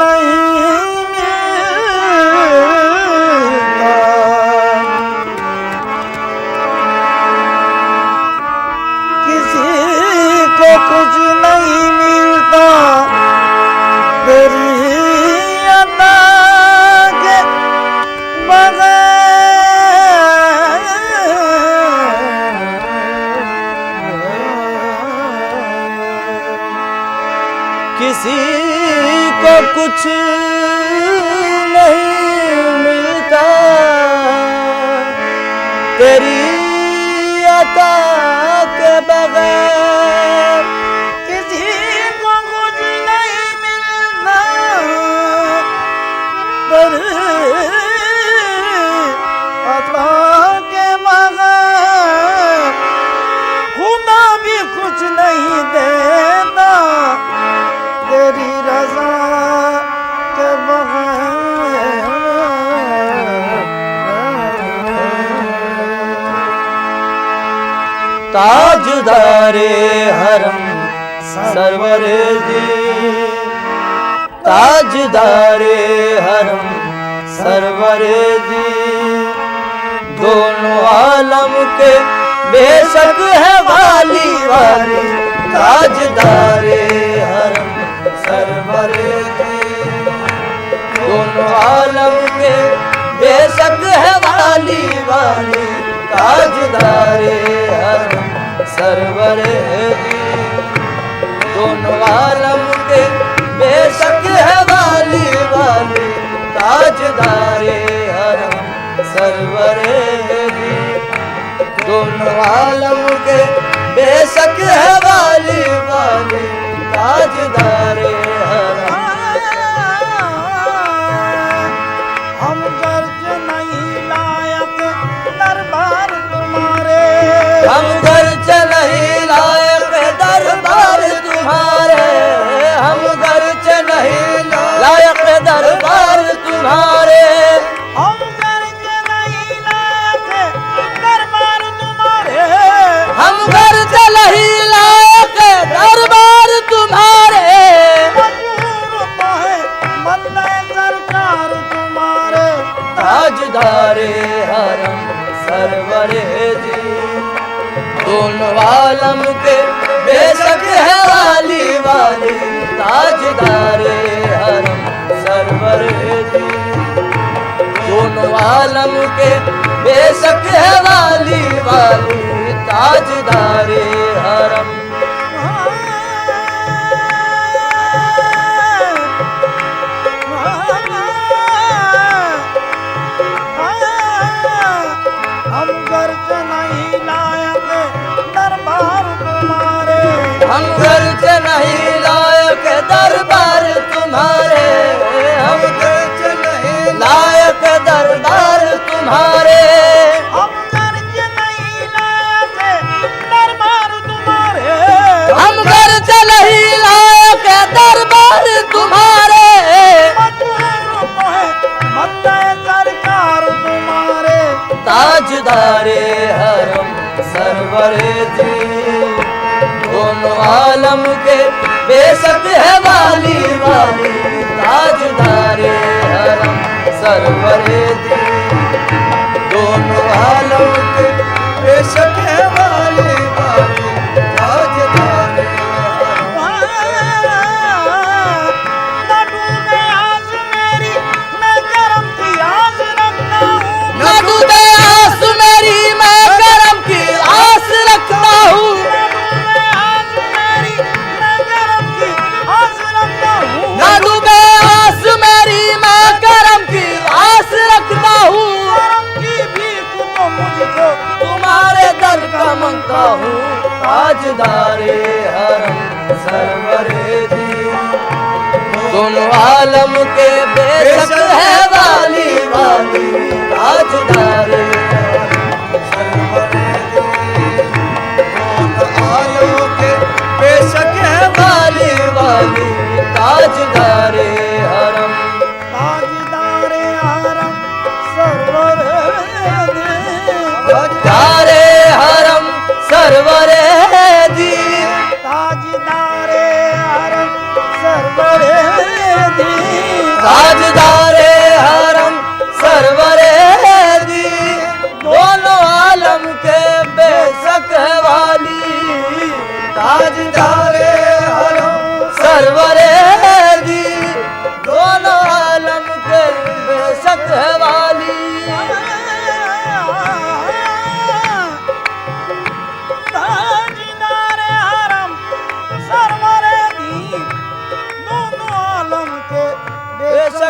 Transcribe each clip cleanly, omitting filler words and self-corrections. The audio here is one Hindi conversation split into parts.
नहीं मिलता, किसी को कुछ नहीं मिलता तेरी अदा के बगैर। किसी को कुछ नहीं मिलता तेरी अता के बगैर, किसी को कुछ नहीं मिलता तेरी अता के बगैर। खुदा भी कुछ नहीं देता तेरी रज़ा के बगैर। ताजदारे हरम सरवरे जी, ताजदारे हरम सरवरे जी, दोनों आलम के बेशक है वाली वाली। ताजदारे हरम सरवरे जी, दोनों आलम के बेशक है वाली वाली। ताजदारे हरम सरवरे जी, दोनों आलम के बेशक है वाली वाली। ताजदारे हरम सरवरे जी, दोनों आलम के बेशक है वाली वाली। ताजदारे हरम। हम गर्ज नहीं लायक दरबार तुम्हारे, हम गर्ज नहीं लायक दरबार तुम्हारे, हम गर्ज नहीं लायक दरबार तुम्हारे, हम गर्ज नहीं लायक दरबार तुम्हारे, हम गर्ज नहीं लायक दरबार तुम्हारे। मजबूर तो है बंदे सरकार तुम्हारे। ताजदारे हरम सरवरे जी, दोनों आलम के बेशक है वाली वाली। ताजदारे हरम सरवरे जी, दोनों आलम के बेशक है वाली वाली। ताजदारे हरम। हम गर्ज नहीं लायक दरबार तुम्हारे, हम गर्ज नहीं लायक दरबार तुम्हारे, हम गर्ज नहीं लायक दरबार तुम्हारे, हम गर्ज नहीं लायक दरबार तुम्हारे, हम गर्ज नहीं लायक दरबार तुम्हारे। मजबूर तो है बंदे सरकार तुम्हारे। ताजदारे हरम सरवरे जी, दोनों आलम के बेशक है वाली वाली। ताजदारे हरम सरवरे जी, दोनों आलम के बेशक है वाली वाली। ताजदारे मांगता हूँ। ताजदारे हरम सरवरे जी, दोनों आलम के बेशक है वाली वाली। ताजदारे हरम सरवरे जी, दोनों आलम के बेशक है वाली वाली। ताजदारे हरम, ताजदारे हरम सरवरे जी, ताजदारे हरम सरवरे जी, ताजदारे हरम सरवरे जी।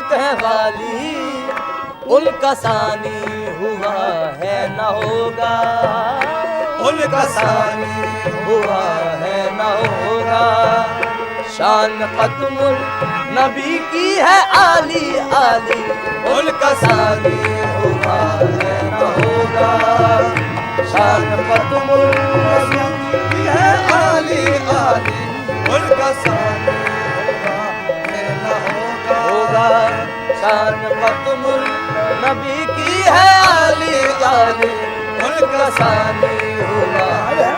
बेशक है वाली, उनका सानी हुआ है न होगा, उनका सानी हुआ है न होगा। शान खत्मुल नबी की है आली आली, उनका सानी हुआ है न होगा। शान खत्मुल नबी की है आली आली, उनका सानी हुआ है न होगा। शान खत्मुल नबी की है आली आली, उनका सानी हुआ है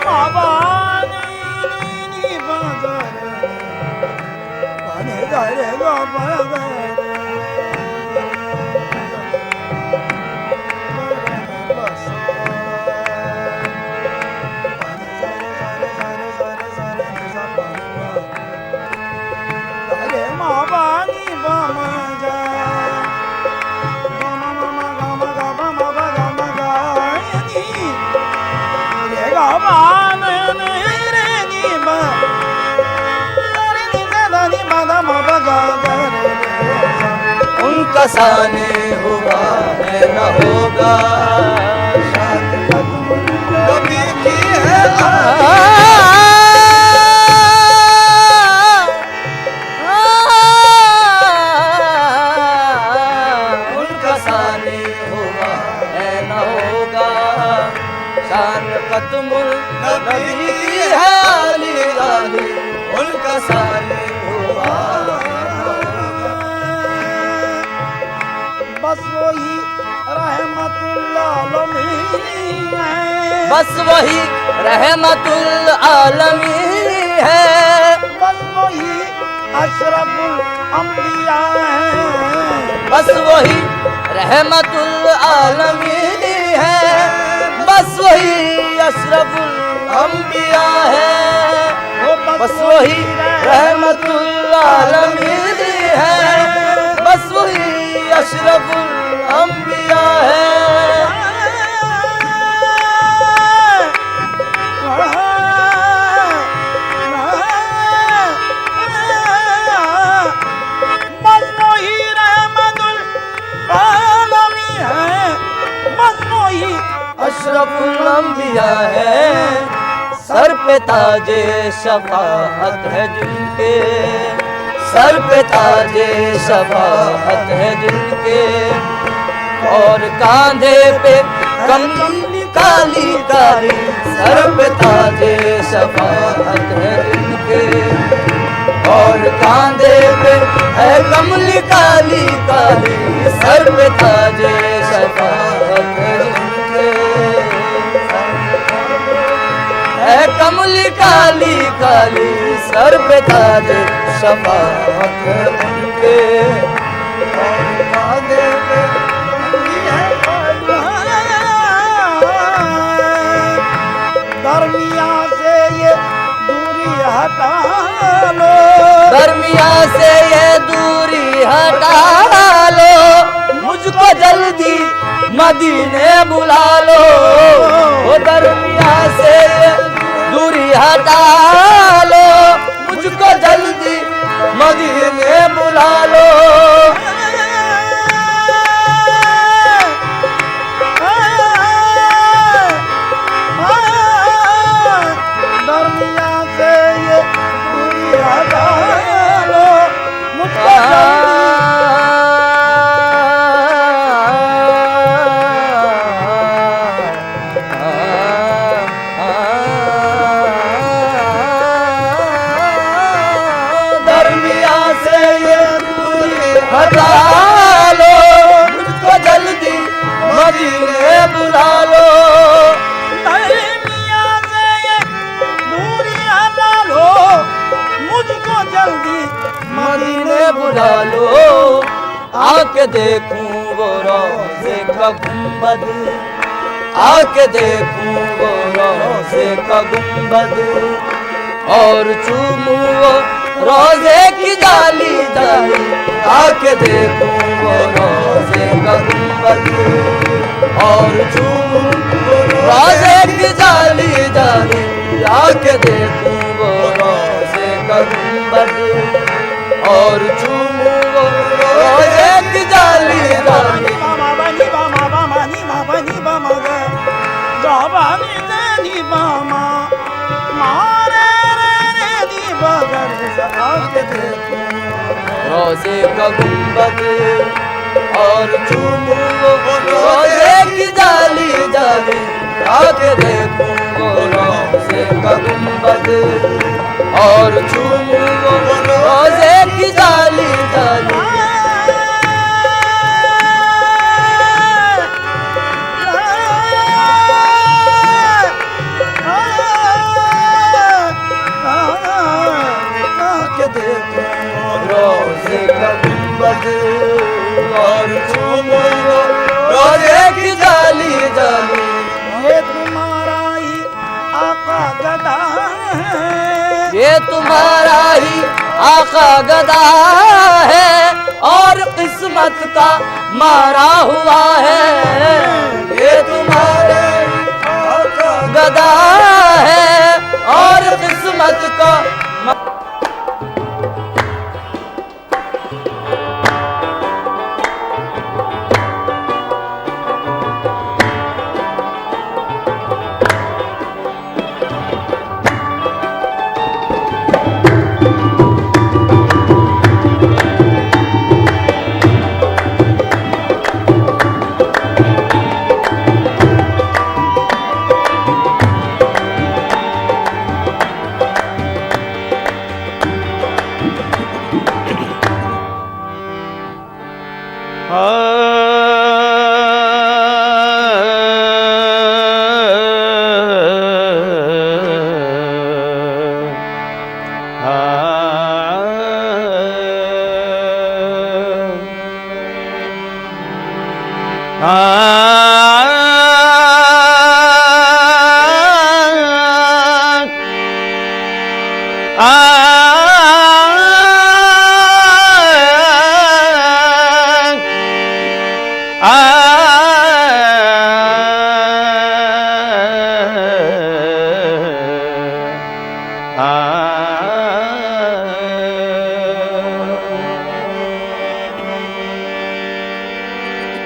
उनका सानी हुआ है न होगा। शान खत्मुल नबी की है उनका सानी हुआ है न होगा। शान खत्मुल नबी की है आली आली, उनका सानी हुआ। बस वही रहमतुल आलमीन है, बस वही रहमतुल आलमीन है, बस वही अशरफुल अंबिया है, बस वही रहमतुल आलमीन है, बस वही अशरफुल अंबिया है, बस वही रहमतुल आलमीन है, बस वही अशरफुल अंबिया है। मजनूई रहमतुल आलमीन है, मजनूई अशरफुल अंबिया है। सर पे ताजे शफाअत है जिनके, सर पे ताजे शफाअत है जिनके, और कांधे पे कमली काली काली, सर पे ताजे शफाअत है जिनके, और कांधे पे है कमली काली काली, सर पे ताजे शफाअत है जिनके, है कमली काली काली, सर पे ताजे शफाअत है उनके, और कांधे पे दरमिया से ये दूरी हटा लो, दरमिया से ये दूरी हटा लो, मुझको जल्दी मदीने बुला लो। वो दरमिया से ये दूरी हटा लो, मुझको जल्दी मदीने बुला लो। दरमिया से ये दूरी हटा लो, मुझको दरमिया से ये दूरी हटा लो, मुझको जल्दी मदीने बुला लो। दरमिया से ये दूरी हटा लो, मुझको जल्दी मदीने बुला लो। आके देखूं वो रोज़े का गुंबद, आके देखूं वो रोज़े का गुंबद, और चूमूं वो रोज़े की डाली डाली, आके देखूं वो रोज़े का गुंबद, और चूमूं वो रोज़े की डाली डाली, आके देखूं वो रोज़े का गुंबद, और चूमूं वो रोज़े रोजे का गुंबद और चूमू रोजे की जाली जाली आके देखूं वो रोजे का गुंबद और चूमू रोजे की जाली जाली रोजे का गुंबद और चूमू रोजे की जाली जाली ये तुम्हारा ही आका गदा है, ये तुम्हारा ही आका गदा है और किस्मत का मारा हुआ है। ये तुम्हारा ही आका गदा है और किस्मत का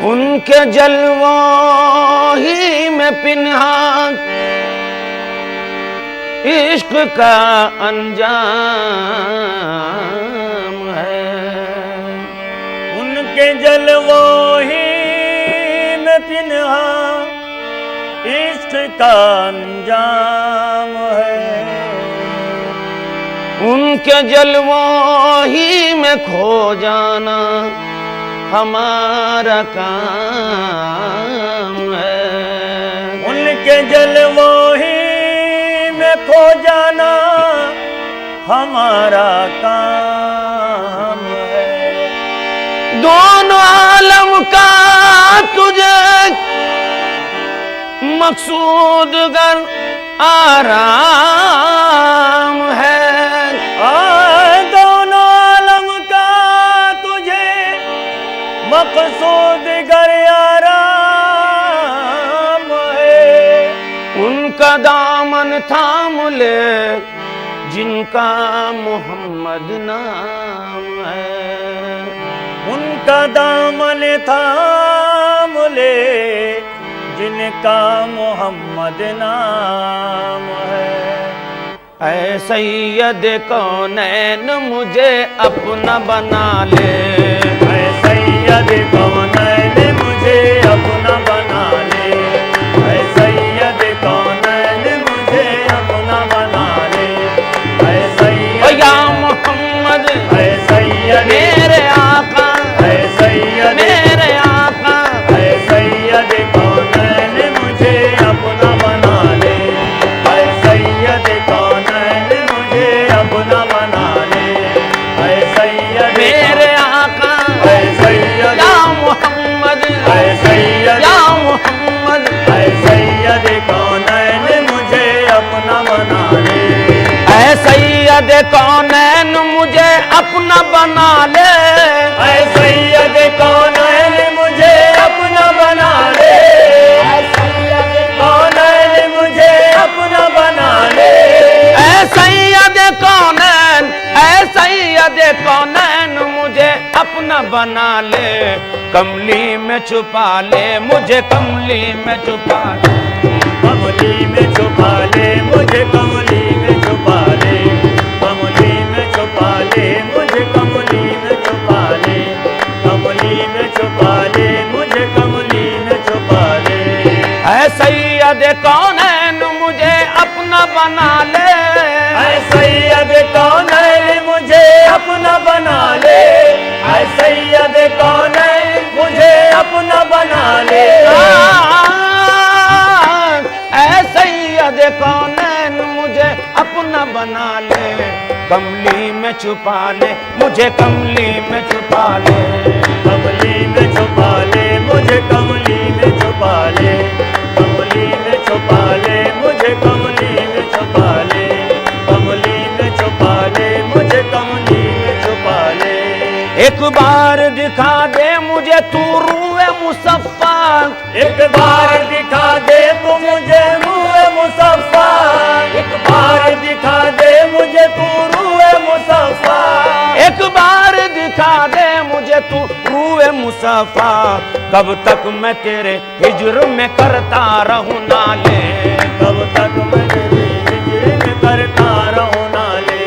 उनके जलवों ही में पिन्हा इश्क का अंजाम है। उनके जलवों ही में पिन्हा इश्क का अंजाम है। उनके जलवों ही में खो जाना हमारा काम है। उनके जलवों ही में खो जाना हमारा काम है। दोनों आलम का तुझे मकसूद गर आराम है। दोनों आलम का तुझे मकसूद गर आराम है। उनका दामन थाम ले जिनका मोहम्मद नाम है। उनका दामन थाम ले जिनका मोहम्मद नाम है। ऐ सैयद कौनैन मुझे अपना बना ले। ऐ सैयद कौनैन मुझे अपना बना ले। ऐ सैयद कौनैन मुझे अपना बना ले। ऐ सैयद या मोहम्मद ऐ सैयद मेरे आका, ऐ सैयद मेरे आका, ऐ सैयद कौनैन मुझे अपना बना ले। ऐ सैयद कौनैन मुझे अपना बना ले। ऐ सैयद मेरे आका, ऐ सैयद या मोहम्मद, ऐ सैयद या मोहम्मद, ऐ सैयद कौनैन मुझे अपना बना ले। ऐ सैयद कौनैन मुझे अपना बना ले। ऐ सैयद कौनैन मुझे अपना बना ले। ऐ सैयद कौनैन मुझे अपना बना ले। ऐ सैयद कौनैन, ऐ सैयद कौनैन मुझे अपना बना ले। कमली में छुपा ले मुझे, कमली में छुपा ले। कमली में छुपा ले मुझे, कमली में छुपा ले। कमली में छुपा ले मुझे, कमली में छुपा सैयद कौनैन मुझे अपना बना ले, ऐ सैयद कौनैन मुझे अपना बना ले, ऐ सैयद कौनैन मुझे अपना बना ले। ऐ सैयद कौनैन मुझे अपना बना ले, कमली में छुपा ले मुझे कमली में छुपा ले, कमली में छुपा ले मुझे कमली में छुपा ले, कमली में छुपा ले मुझे कमली में छुपा ले, कमली में छुपा ले मुझे कमली में छुपा ले। एक बार दिखा दे मुझे तू रूए मुसफ़्फ़ा, एक बार दिखा दे तू मुझे रूए मुसफ़्फ़ा, एक बार दिखा दे मुझे तू रूए मुसफ़्फ़ा, एक बार दिखा दे मुझे तू रूए मुसफ़्फ़ा, कब तक मैं तेरे हिज्र में करता रहूं नाले, कब तक मैं तेरे हिज्र में करता रहूं नाले,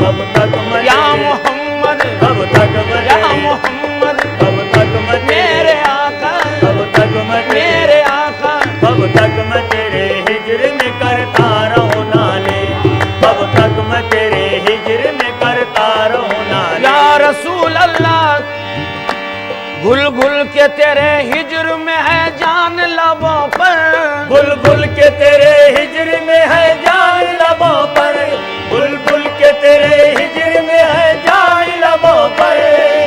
कब तक मैं या मोहम्मद, कब तक मैं या मोहम्मद, कब तक मैं मेरे आका, कब तक मैं मेरे आका, कब तक मैं तेरे हिज्र में करता रहूं नाले, कब तक मैं तेरे हिज्र में करता रहूं नाले। या रसूल अल्लाह, घुल घुल के तेरे हिज्र में है जान लबों पर, बुल बुल के तेरे हिज्र में है जान लबों पर, बुल बुल के तेरे हिज्र में है जान लबों पर,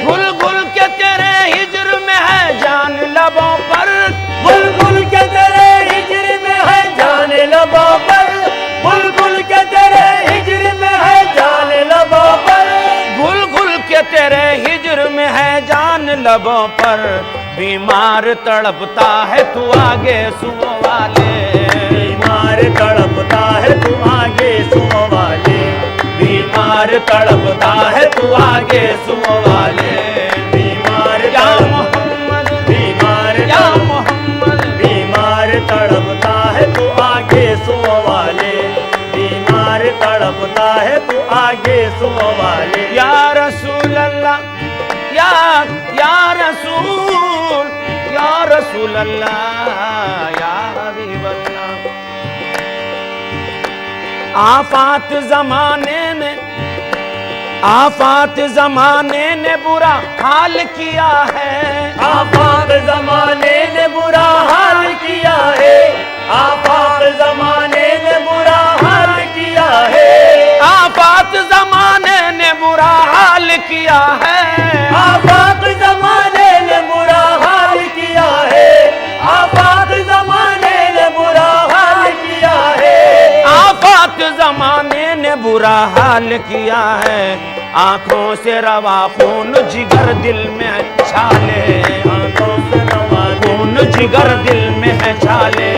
घुल घुल के तेरे हिज्र में है जान लबों पर, बुल बुल के तेरे हिज्र में है जान लबों पर, बुल बुल के तेरे हिज्र में है जान लबों पर, घुल घुल के तेरे हिज्र में है जान लबों पर, बीमार तड़पता है तू आगे सुओ वाले, बीमार तड़पता है तू आगे सुओ वाले, बीमार तड़पता है तू आगे सुओ वाले, बीमार या मोहम्मद, बीमार या मोहम्मद, बीमार तड़पता है तू आगे सुओ वाले, बीमार तड़पता है तू आगे सुओ वाले। या रसूल अल्लाह, या रसूल, या रसूल अल्लाह, या हबीब अल्लाह, आफात जमाने ने बुरा हाल किया है, आफात जमाने ने बुरा हाल किया है, आफात जमाने ने बुरा हाल किया है, आफात जमाने ने बुरा हाल किया है, आफात जमाने ने बुरा हाल किया है, आफात जमाने ने बुरा हाल किया है, आफात जमाने ने बुरा हाल किया है, आंखों से रवा खून जिगर दिल में है छाले, आंखों से रवा खून जिगर दिल में है छाले,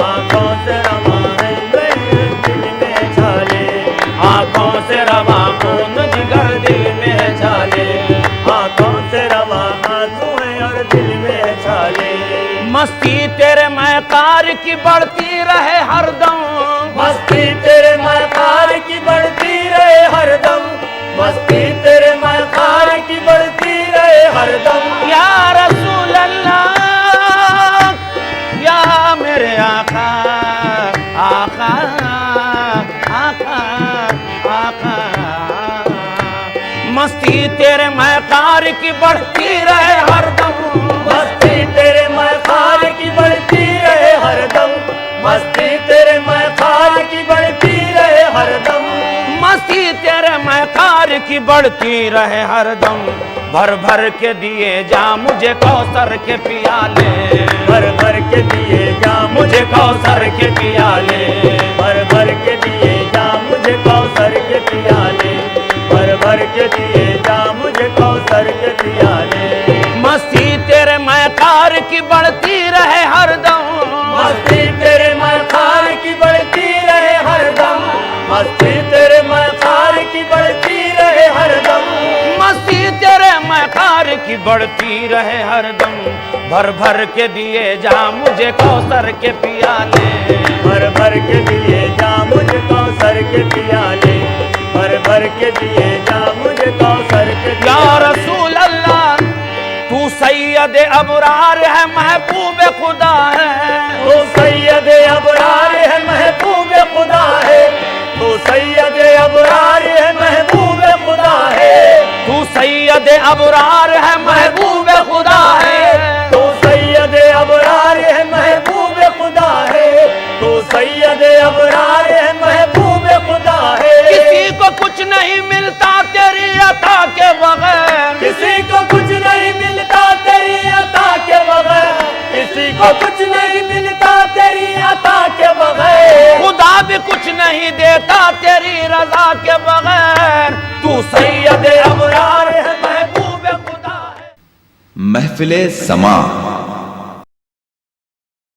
आंखों से रवा है दिल में छाले, आंखों से रवा खून जिगर दिल में है छाले, आंखों से रवा आंसू है और दिल में है छाले। मस्ती तेरे मैकार की बढ़ती रहे हरदम, मस्ती तेरे मकार की बढ़ती रहे हरदम, मस्ती तेरे मकार की बढ़ती रहे हरदम। या रसूल अल्लाह, या मेरे आका, आका, आका, आका, मस्ती तेरे मैकार की बढ़ती रहे हरदम, मस्ती तेरे मकार की बढ़ती रहे हरदम, मस्ती तेरे मकार की बढ़ती रहे हरदम, मस्ती तेरे मैकार की बढ़ती रहे हरदम, भर भर के दिए जा मुझे कौसर के पियाले, भर भर के दिए जा मुझे कौसर के पियाले, भर भर के दिए जा मुझे कौसर के पियाले, भर भर के दिए जा मुझे कौसर के पियाले। मस्ती तेरे मैकार की बढ़ती रहे हरदम, मस्ती तेरे मकार की बढ़ती रहे हरदम, मस्ती तेरे मकार की बढ़ती रहे हरदम, मस्ती तेरे मैकार की बढ़ती रहे हरदम, भर भर के दिए जा मुझे कौसर के पियाले, भर भर के दिए जा मुझे कौसर के पियाले, भर भर के दिए जा मुझे कौसर के या पियाले। रसूल अल्लाह, तू सैयद सैयद अबरार है महबूब खुदा है, तो सैयद अबरार है महबूब खुदा है, तो सैयद अबरार है महबूब खुदा है, तू सैयद अबरार है महबूब खुदा है, तो सैयद अबरार है महबूब खुदा है, तो सैयद अबरार है महबूब खुदा है। किसी को कुछ नहीं मिलता तेरी अता के बगैर, किसी को कुछ नहीं मिलता तेरी अता के बगैर, किसी को कुछ नहीं मिलता तेरी अता के बगैर, खुदा भी कुछ नहीं देता तेरी रजा के बगैर, तू सैयद अबरार है महबूब खुदा है। महफिले समा